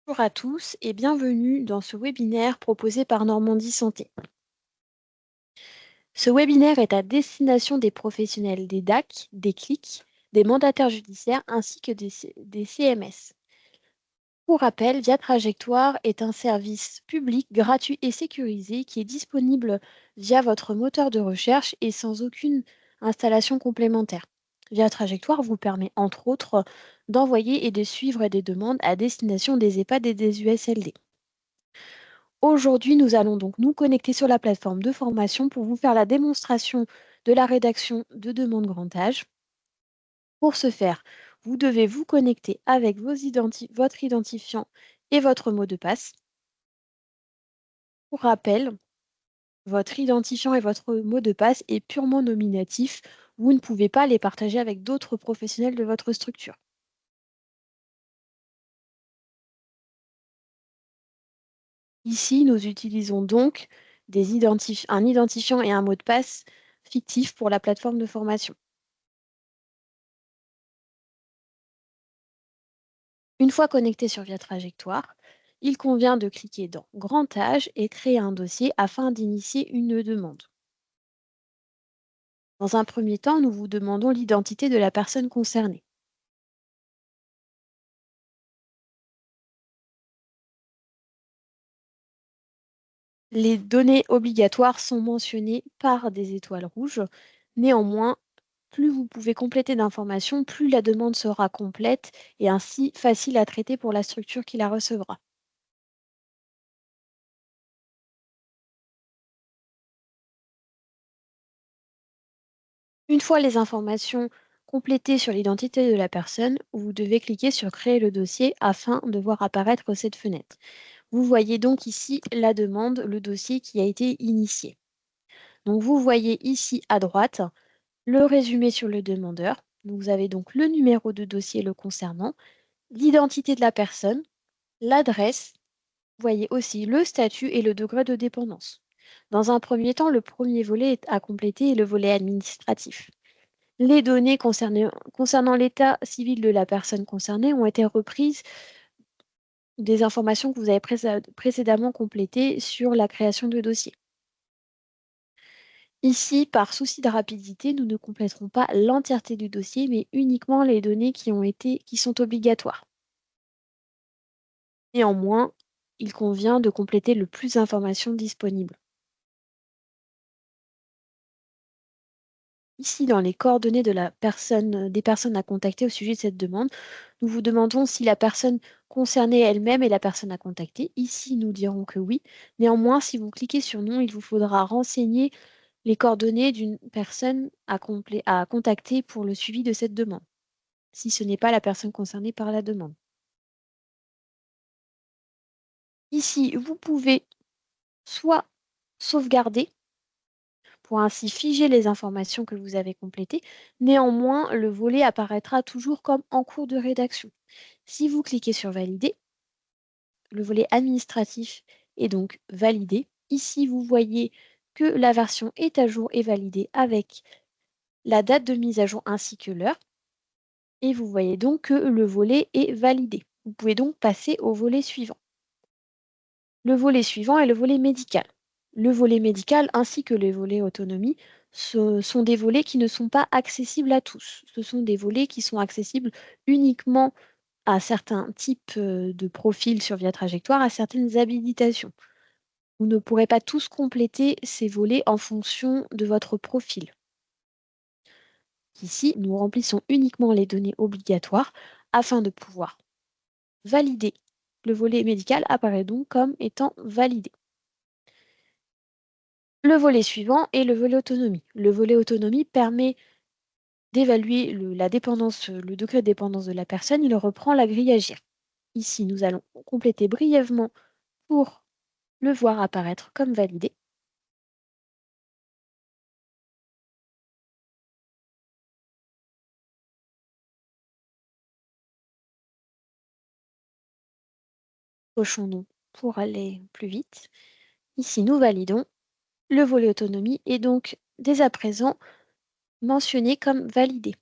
Bonjour à tous et bienvenue dans ce webinaire proposé par Normandie Santé. Ce webinaire est à destination des professionnels des DAC, des CLIC, des mandataires judiciaires ainsi que des CMS. Pour rappel, Via Trajectoire est un service public gratuit et sécurisé qui est disponible via votre moteur de recherche et sans aucune installation complémentaire. Via Trajectoire vous permet entre autres d'envoyer et de suivre des demandes à destination des EHPAD et des USLD. Aujourd'hui, nous allons donc nous connecter sur la plateforme de formation pour vous faire la démonstration de la rédaction de demandes grand âge. Pour ce faire, vous devez vous connecter avec votre identifiant et votre mot de passe. Pour rappel, votre identifiant et votre mot de passe est purement nominatif. Vous ne pouvez pas les partager avec d'autres professionnels de votre structure. Ici, nous utilisons donc un identifiant et un mot de passe fictif pour la plateforme de formation. Une fois connecté sur Via Trajectoire, il convient de cliquer dans Grand âge et créer un dossier afin d'initier une demande. Dans un premier temps, nous vous demandons l'identité de la personne concernée. Les données obligatoires sont mentionnées par des étoiles rouges. Néanmoins, plus vous pouvez compléter d'informations, plus la demande sera complète et ainsi facile à traiter pour la structure qui la recevra. Une fois les informations complétées sur l'identité de la personne, vous devez cliquer sur Créer le dossier afin de voir apparaître cette fenêtre. Vous voyez donc ici la demande, le dossier qui a été initié. Donc vous voyez ici à droite le résumé sur le demandeur. Vous avez donc le numéro de dossier le concernant, l'identité de la personne, l'adresse. Vous voyez aussi le statut et le degré de dépendance. Dans un premier temps, le premier volet est à compléter est le volet administratif. Les données concernant l'état civil de la personne concernée ont été reprises des informations que vous avez précédemment complétées sur la création de dossier. Ici, par souci de rapidité, nous ne compléterons pas l'entièreté du dossier, mais uniquement les données qui sont obligatoires. Néanmoins, il convient de compléter le plus d'informations disponibles. Ici, dans les coordonnées de la personne, des personnes à contacter au sujet de cette demande, nous vous demandons si la personne concernée elle-même est la personne à contacter. Ici, nous dirons que oui. Néanmoins, si vous cliquez sur non, il vous faudra renseigner les coordonnées d'une personne à contacter pour le suivi de cette demande, si ce n'est pas la personne concernée par la demande. Ici, vous pouvez soit sauvegarder pour ainsi figer les informations que vous avez complétées. Néanmoins, le volet apparaîtra toujours comme en cours de rédaction. Si vous cliquez sur Valider, le volet administratif est donc validé. Ici, vous voyez que la version est à jour et validée avec la date de mise à jour ainsi que l'heure. Et vous voyez donc que le volet est validé. Vous pouvez donc passer au volet suivant. Le volet suivant est le volet médical. Le volet médical ainsi que le volet autonomie, ce sont des volets qui ne sont pas accessibles à tous. Ce sont des volets qui sont accessibles uniquement à certains types de profils sur Via Trajectoire, à certaines habilitations. Vous ne pourrez pas tous compléter ces volets en fonction de votre profil. Ici, nous remplissons uniquement les données obligatoires afin de pouvoir valider. Le volet médical apparaît donc comme étant validé. Le volet suivant est le volet autonomie. Le volet autonomie permet d'évaluer la dépendance, le degré de dépendance de la personne. Il reprend la grille Agir. Ici, nous allons compléter brièvement pour le voir apparaître comme validé. Cochons non pour aller plus vite. Ici, nous validons. Le volet autonomie est donc dès à présent mentionné comme validé.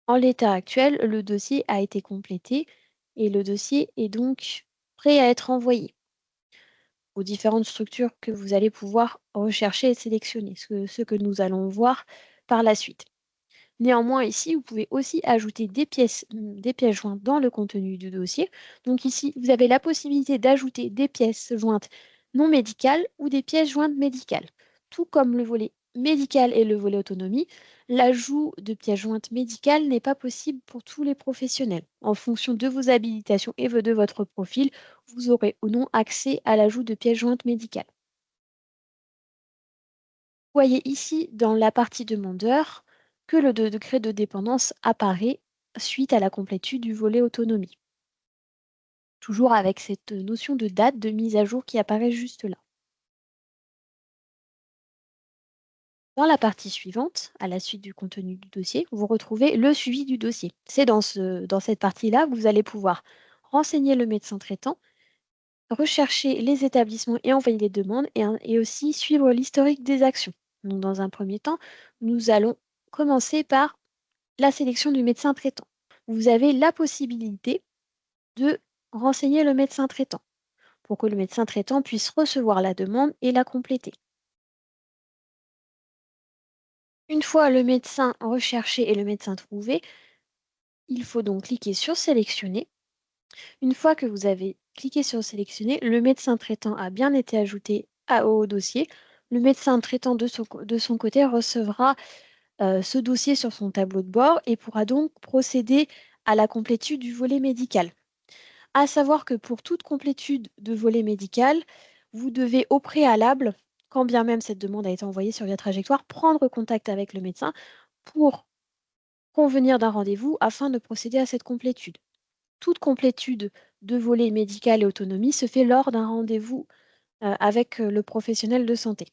En l'état actuel, le dossier a été complété et le dossier est donc prêts à être envoyés aux différentes structures que vous allez pouvoir rechercher et sélectionner, ce que nous allons voir par la suite. Néanmoins, ici, vous pouvez aussi ajouter des pièces jointes dans le contenu du dossier. Donc ici, vous avez la possibilité d'ajouter des pièces jointes non médicales ou des pièces jointes médicales. Tout comme le volet médical et le volet autonomie, l'ajout de pièces jointes médicales n'est pas possible pour tous les professionnels. En fonction de vos habilitations et de votre profil, vous aurez ou non accès à l'ajout de pièces jointes médicales. Vous voyez ici dans la partie demandeur que le degré de dépendance apparaît suite à la complétude du volet autonomie. Toujours avec cette notion de date de mise à jour qui apparaît juste là. Dans la partie suivante, à la suite du contenu du dossier, vous retrouvez le suivi du dossier. C'est dans cette partie-là que vous allez pouvoir renseigner le médecin traitant, rechercher les établissements et envoyer les demandes et aussi suivre l'historique des actions. Donc, dans un premier temps, nous allons commencer par la sélection du médecin traitant. Vous avez la possibilité de renseigner le médecin traitant pour que le médecin traitant puisse recevoir la demande et la compléter. Une fois le médecin recherché et le médecin trouvé, il faut donc cliquer sur sélectionner. Une fois que vous avez cliqué sur sélectionner, le médecin traitant a bien été ajouté au dossier. Le médecin traitant de son côté recevra ce dossier sur son tableau de bord et pourra donc procéder à la complétude du volet médical. À savoir que pour toute complétude de volet médical, vous devez au préalable, quand bien même cette demande a été envoyée sur Via Trajectoire, prendre contact avec le médecin pour convenir d'un rendez-vous afin de procéder à cette complétude. Toute complétude de volet médical et autonomie se fait lors d'un rendez-vous avec le professionnel de santé.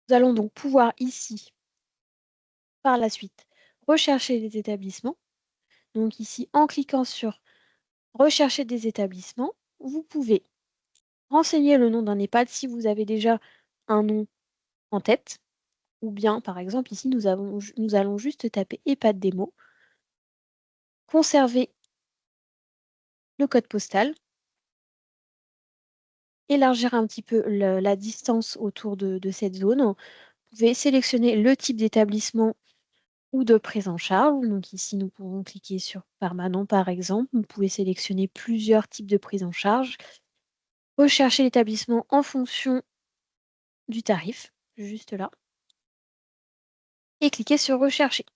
Nous allons donc pouvoir ici, par la suite, rechercher les établissements. Donc ici, en cliquant sur Rechercher des établissements, vous pouvez renseigner le nom d'un EHPAD si vous avez déjà un nom en tête, ou bien, par exemple, ici, nous allons juste taper EHPAD démo, conserver le code postal, élargir un petit peu la distance autour de cette zone. Vous pouvez sélectionner le type d'établissement ou de prise en charge. Donc ici, nous pouvons cliquer sur permanent, par exemple. Vous pouvez sélectionner plusieurs types de prise en charge. Rechercher l'établissement en fonction du tarif, juste là, et cliquer sur Rechercher.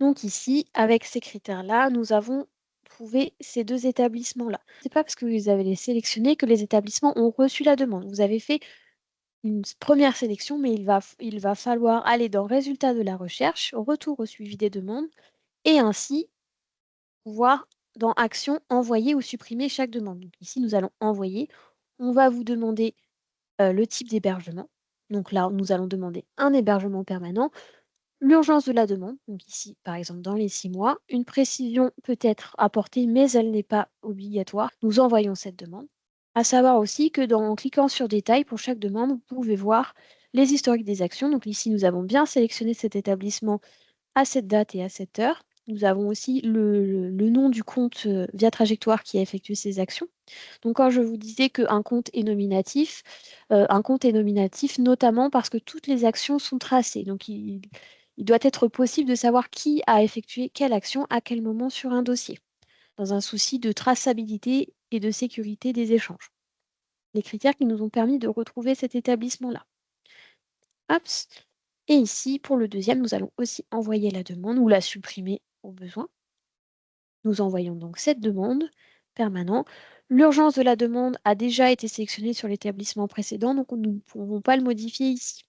Donc ici, avec ces critères-là, nous avons trouvé ces deux établissements-là. C'est pas parce que vous avez les sélectionnés que les établissements ont reçu la demande. Vous avez fait une première sélection, mais il va falloir aller dans Résultats de la recherche, Retour au suivi des demandes, et ainsi pouvoir, dans Action, envoyer ou supprimer chaque demande. Donc ici, nous allons envoyer. On va vous demander le type d'hébergement. Donc là, nous allons demander un hébergement permanent. L'urgence de la demande, donc ici, par exemple, dans les 6 mois, une précision peut être apportée, mais elle n'est pas obligatoire. Nous envoyons cette demande. À savoir aussi que en cliquant sur Détails, pour chaque demande, vous pouvez voir les historiques des actions. Donc ici, nous avons bien sélectionné cet établissement à cette date et à cette heure. Nous avons aussi le nom du compte Via Trajectoire qui a effectué ces actions. Donc quand je vous disais qu'un compte est nominatif, un compte est nominatif notamment parce que toutes les actions sont tracées. Donc il doit être possible de savoir qui a effectué quelle action à quel moment sur un dossier, dans un souci de traçabilité et de sécurité des échanges. Les critères qui nous ont permis de retrouver cet établissement-là. Hops. Et ici, pour le deuxième, nous allons aussi envoyer la demande ou la supprimer au besoin. Nous envoyons donc cette demande permanent. L'urgence de la demande a déjà été sélectionnée sur l'établissement précédent, donc nous ne pourrons pas le modifier ici.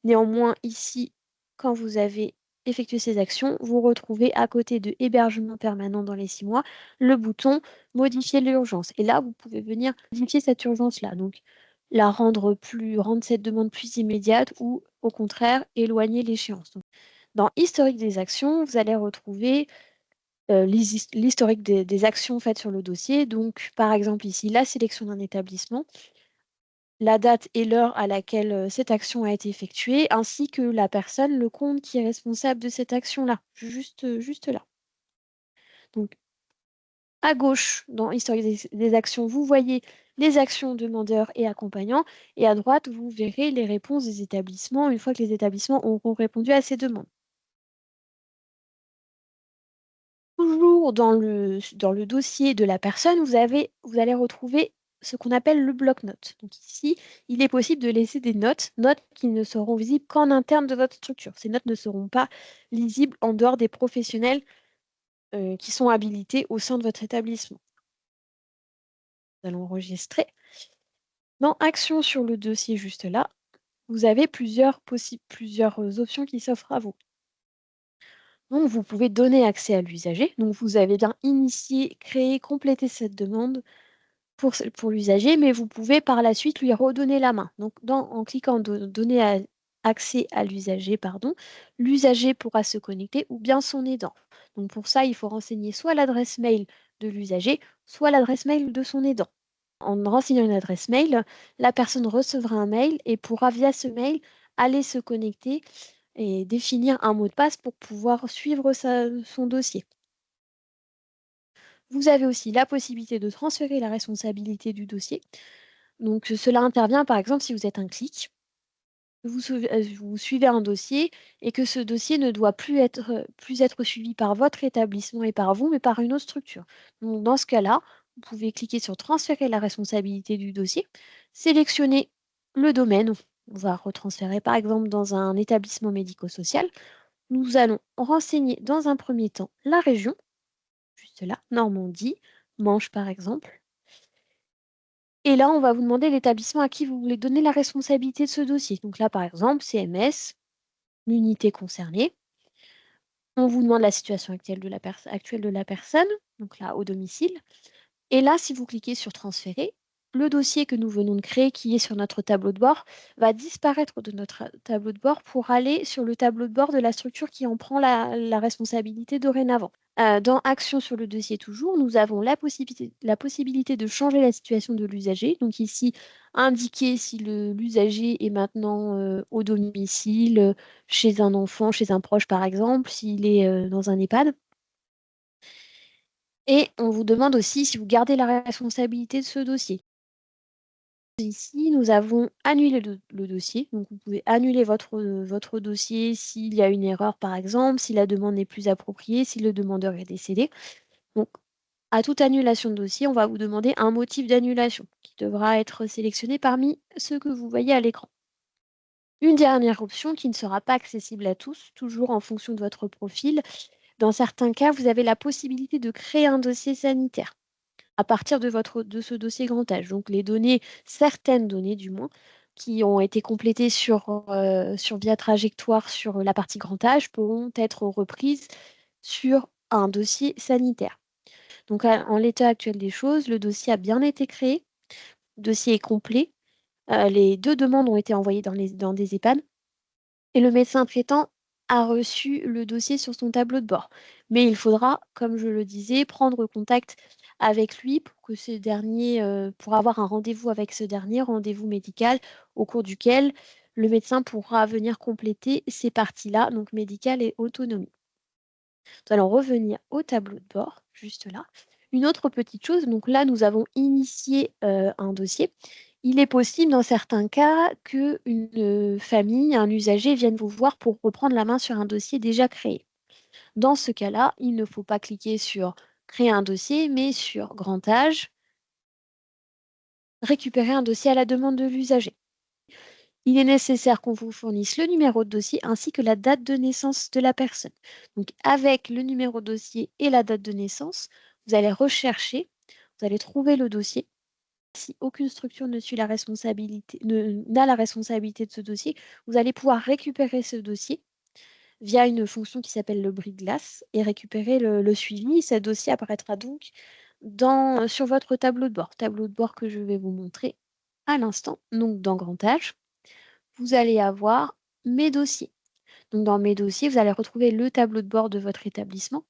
Néanmoins, ici, quand vous avez effectué ces actions, vous retrouvez à côté de hébergement permanent dans les 6 mois, le bouton modifier l'urgence. Et là, vous pouvez venir modifier cette urgence-là. Donc, rendre cette demande plus immédiate ou au contraire, éloigner l'échéance. Donc, dans historique des actions, vous allez retrouver l'historique des actions faites sur le dossier. Donc, par exemple, ici, la sélection d'un établissement, la date et l'heure à laquelle cette action a été effectuée, ainsi que la personne, le compte qui est responsable de cette action-là, juste là. Donc, À gauche, dans historique des actions, vous voyez les actions demandeurs et accompagnants. Et à droite, vous verrez les réponses des établissements une fois que les établissements auront répondu à ces demandes. Toujours dans le dossier de la personne, vous allez retrouver ce qu'on appelle le bloc-notes. Donc ici, il est possible de laisser des notes, notes qui ne seront visibles qu'en interne de votre structure. Ces notes ne seront pas lisibles en dehors des professionnels qui sont habilités au sein de votre établissement. Nous allons enregistrer. Dans Action sur le dossier juste là, vous avez plusieurs options qui s'offrent à vous. Donc, vous pouvez donner accès à l'usager. Donc, vous avez bien initié, créé, complété cette demande pour l'usager, mais vous pouvez par la suite lui redonner la main. Donc, en cliquant Donner accès à l'usager, pardon, l'usager pourra se connecter ou bien son aidant. Donc, pour ça, il faut renseigner soit l'adresse mail de l'usager, soit l'adresse mail de son aidant. En renseignant une adresse mail, la personne recevra un mail et pourra via ce mail aller se connecter et définir un mot de passe pour pouvoir suivre son dossier. Vous avez aussi la possibilité de transférer la responsabilité du dossier. Donc, cela intervient par exemple si vous êtes un clic, vous suivez un dossier et que ce dossier ne doit plus être suivi par votre établissement et par vous, mais par une autre structure. Donc, dans ce cas-là, vous pouvez cliquer sur Transférer la responsabilité du dossier, sélectionner le domaine. On va retransférer par exemple dans un établissement médico-social. Nous allons renseigner dans un premier temps la région, juste là, Normandie, Manche par exemple. Et là, on va vous demander l'établissement à qui vous voulez donner la responsabilité de ce dossier. Donc là, par exemple, CMS, l'unité concernée. On vous demande la situation actuelle de la personne, donc là, au domicile. Et là, si vous cliquez sur Transférer, le dossier que nous venons de créer, qui est sur notre tableau de bord, va disparaître de notre tableau de bord pour aller sur le tableau de bord de la structure qui en prend la responsabilité dorénavant. Dans Action sur le dossier toujours, nous avons la possibilité de changer la situation de l'usager. Donc ici, indiquer si l'usager est maintenant au domicile, chez un enfant, chez un proche par exemple, s'il est dans un EHPAD. Et on vous demande aussi si vous gardez la responsabilité de ce dossier. Ici, nous avons annulé le dossier. Donc, vous pouvez annuler votre dossier s'il y a une erreur, par exemple, si la demande n'est plus appropriée, si le demandeur est décédé. Donc, à toute annulation de dossier, on va vous demander un motif d'annulation qui devra être sélectionné parmi ceux que vous voyez à l'écran. Une dernière option qui ne sera pas accessible à tous, toujours en fonction de votre profil. Dans certains cas, vous avez la possibilité de créer un dossier sanitaire à partir de ce dossier grand âge. Donc les données, certaines données du moins, qui ont été complétées sur Via Trajectoire sur la partie grand âge pourront être reprises sur un dossier sanitaire. Donc en l'état actuel des choses, le dossier a bien été créé, le dossier est complet, les deux demandes ont été envoyées dans des EHPAD et le médecin traitant a reçu le dossier sur son tableau de bord. Mais il faudra, comme je le disais, prendre contact avec lui pour avoir un rendez-vous avec ce dernier, rendez-vous médical, au cours duquel le médecin pourra venir compléter ces parties-là, donc médicale et autonomie. Nous allons revenir au tableau de bord, juste là. Une autre petite chose, donc là, nous avons initié un dossier. Il est possible dans certains cas qu'une famille, un usager vienne vous voir pour reprendre la main sur un dossier déjà créé. Dans ce cas-là, il ne faut pas cliquer sur Créer un dossier, mais sur Grand âge, Récupérer un dossier à la demande de l'usager. Il est nécessaire qu'on vous fournisse le numéro de dossier ainsi que la date de naissance de la personne. Donc, avec le numéro de dossier et la date de naissance, vous allez rechercher, vous allez trouver le dossier. Si aucune structure ne suit n'a la responsabilité de ce dossier, vous allez pouvoir récupérer ce dossier via une fonction qui s'appelle le bris de glace et récupérer le suivi. Ce dossier apparaîtra donc sur votre tableau de bord que je vais vous montrer à l'instant. Donc, dans Grand Âge, vous allez avoir Mes dossiers. Donc, dans Mes dossiers, vous allez retrouver le tableau de bord de votre établissement,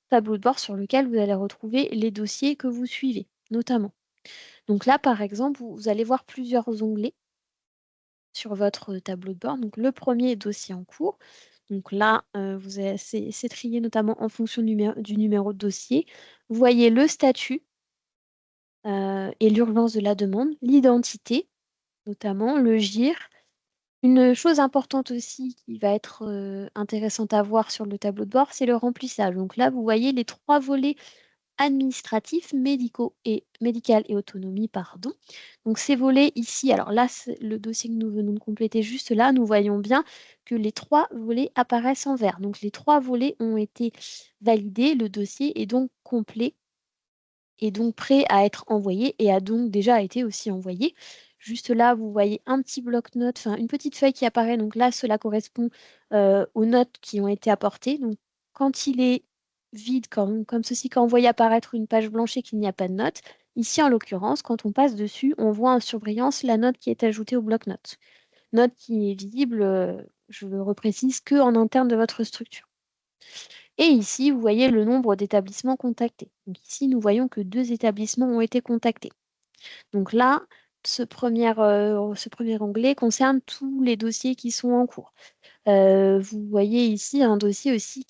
tableau de bord sur lequel vous allez retrouver les dossiers que vous suivez, notamment. Donc là, par exemple, vous allez voir plusieurs onglets sur votre tableau de bord. Donc, le premier dossier en cours. Donc là, c'est trié notamment en fonction du numéro de dossier. Vous voyez le statut et l'urgence de la demande, l'identité, notamment le GIR. Une chose importante aussi qui va être intéressante à voir sur le tableau de bord, c'est le remplissage. Donc là, vous voyez les trois volets administratifs, médical et autonomie, pardon. Donc ces volets ici, alors là, le dossier que nous venons de compléter juste là, nous voyons bien que les trois volets apparaissent en vert. Donc les trois volets ont été validés, le dossier est donc complet et donc prêt à être envoyé et a donc déjà été aussi envoyé. Juste là, vous voyez un petit bloc-notes, enfin une petite feuille qui apparaît. Donc là, cela correspond aux notes qui ont été apportées. Donc quand il est vide, comme ceci, quand vous voyez apparaître une page blanche et qu'il n'y a pas de notes, ici en l'occurrence, quand on passe dessus, on voit en surbrillance la note qui est ajoutée au bloc-notes. Note qui est visible, je le reprécise, que en interne de votre structure. Et ici, vous voyez le nombre d'établissements contactés. Donc ici, nous voyons que 2 établissements ont été contactés. Donc là, ce premier onglet concerne tous les dossiers qui sont en cours. Vous voyez ici un dossier aussi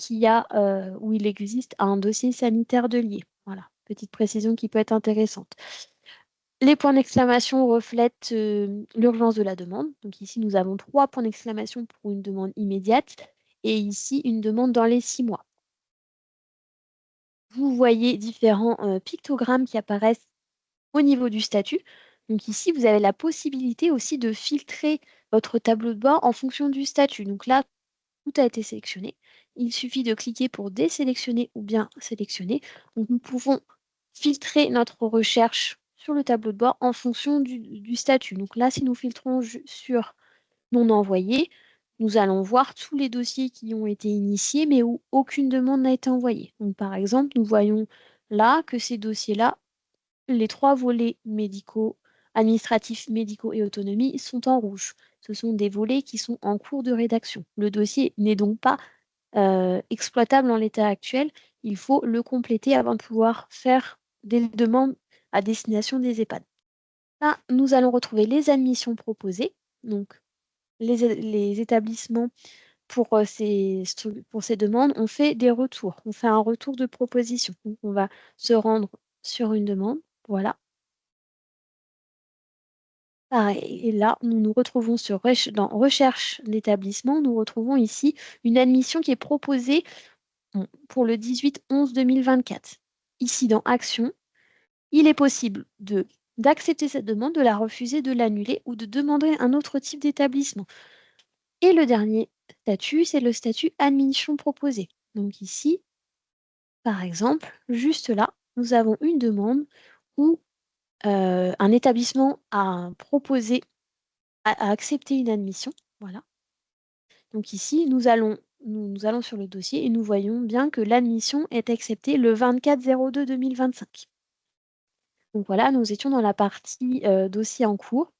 où il existe un dossier sanitaire de lié. Voilà, petite précision qui peut être intéressante. Les points d'exclamation reflètent l'urgence de la demande. Donc ici, nous avons 3 points d'exclamation pour une demande immédiate et ici, une demande dans les 6 mois. Vous voyez différents pictogrammes qui apparaissent au niveau du statut. Donc ici, vous avez la possibilité aussi de filtrer votre tableau de bord en fonction du statut. Donc là, tout a été sélectionné. Il suffit de cliquer pour désélectionner ou bien sélectionner. Donc nous pouvons filtrer notre recherche sur le tableau de bord en fonction du statut. Donc là, si nous filtrons sur non envoyé, nous allons voir tous les dossiers qui ont été initiés mais où aucune demande n'a été envoyée. Donc par exemple, nous voyons là que ces dossiers-là, les 3 volets médicaux, administratifs, médicaux et autonomie sont en rouge. Ce sont des volets qui sont en cours de rédaction. Le dossier n'est donc pas exploitable en l'état actuel. Il faut le compléter avant de pouvoir faire des demandes à destination des EHPAD. Là, nous allons retrouver les admissions proposées. Donc, les établissements pour ces demandes, on fait des retours. On fait un retour de proposition. Donc, on va se rendre sur une demande. Voilà. Pareil. Et là, nous nous retrouvons dans Recherche d'établissement. Nous retrouvons ici une admission qui est proposée pour le 18/11/2024. Ici, dans Action, il est possible d'accepter cette demande, de la refuser, de l'annuler ou de demander un autre type d'établissement. Et le dernier statut, c'est le statut admission proposée. Donc ici, par exemple, juste là, nous avons une demande où un établissement a proposé, a accepté une admission. Voilà. Donc ici, nous allons sur le dossier et nous voyons bien que l'admission est acceptée le 24/02/2025. Donc voilà, nous étions dans la partie dossier en cours.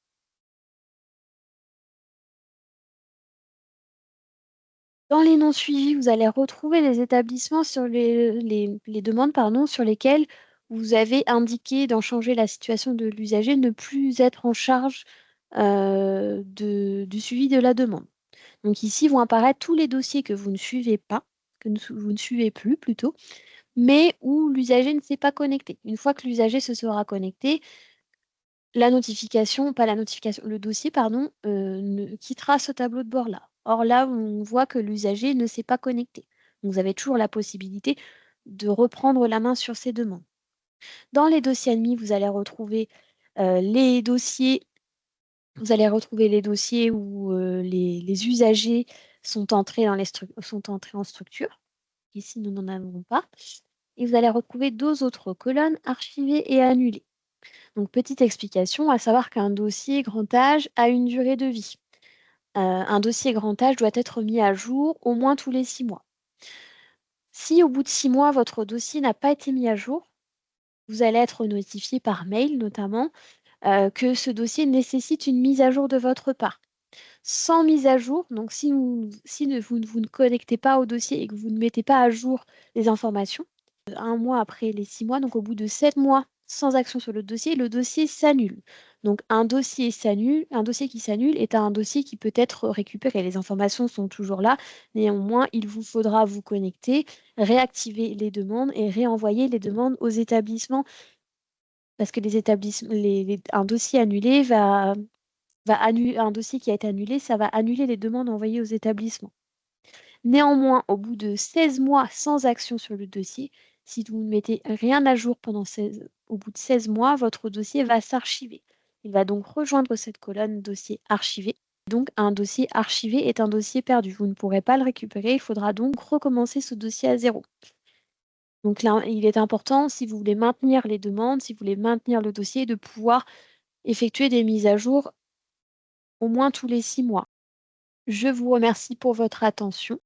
Dans les non suivis, vous allez retrouver les établissements sur les demandes sur lesquelles vous avez indiqué d'en changer la situation de l'usager, ne plus être en charge du suivi de la demande. Donc ici vont apparaître tous les dossiers que vous ne suivez pas, vous ne suivez plus plutôt, mais où l'usager ne s'est pas connecté. Une fois que l'usager se sera connecté, le dossier, pardon, quittera ce tableau de bord-là. Or là, on voit que l'usager ne s'est pas connecté. Donc, vous avez toujours la possibilité de reprendre la main sur ces demandes. Dans les dossiers admis, vous allez retrouver les dossiers où les usagers sont entrés en structure. Ici, nous n'en avons pas. Et vous allez retrouver 2 autres colonnes, archivées et annulées. Donc, petite explication, à savoir qu'un dossier grand âge a une durée de vie. Un dossier grand âge doit être mis à jour au moins tous les 6 mois. Si au bout de 6 mois, votre dossier n'a pas été mis à jour, vous allez être notifié par mail notamment que ce dossier nécessite une mise à jour de votre part. Sans mise à jour, donc si vous ne connectez pas au dossier et que vous ne mettez pas à jour les informations, 1 mois après les 6 mois, donc au bout de 7 mois sans action sur le dossier s'annule. Donc un dossier qui s'annule est un dossier qui peut être récupéré. Les informations sont toujours là. Néanmoins, il vous faudra vous connecter, réactiver les demandes et réenvoyer les demandes aux établissements parce que les établissements, un dossier annulé va annuler un dossier qui a été annulé, ça va annuler les demandes envoyées aux établissements. Néanmoins, au bout de 16 mois sans action sur le dossier, si vous ne mettez rien à jour au bout de 16 mois, votre dossier va s'archiver. Il va donc rejoindre cette colonne dossier archivé. Donc, un dossier archivé est un dossier perdu. Vous ne pourrez pas le récupérer. Il faudra donc recommencer ce dossier à zéro. Donc là, il est important, si vous voulez maintenir les demandes, si vous voulez maintenir le dossier, de pouvoir effectuer des mises à jour au moins tous les 6 mois. Je vous remercie pour votre attention.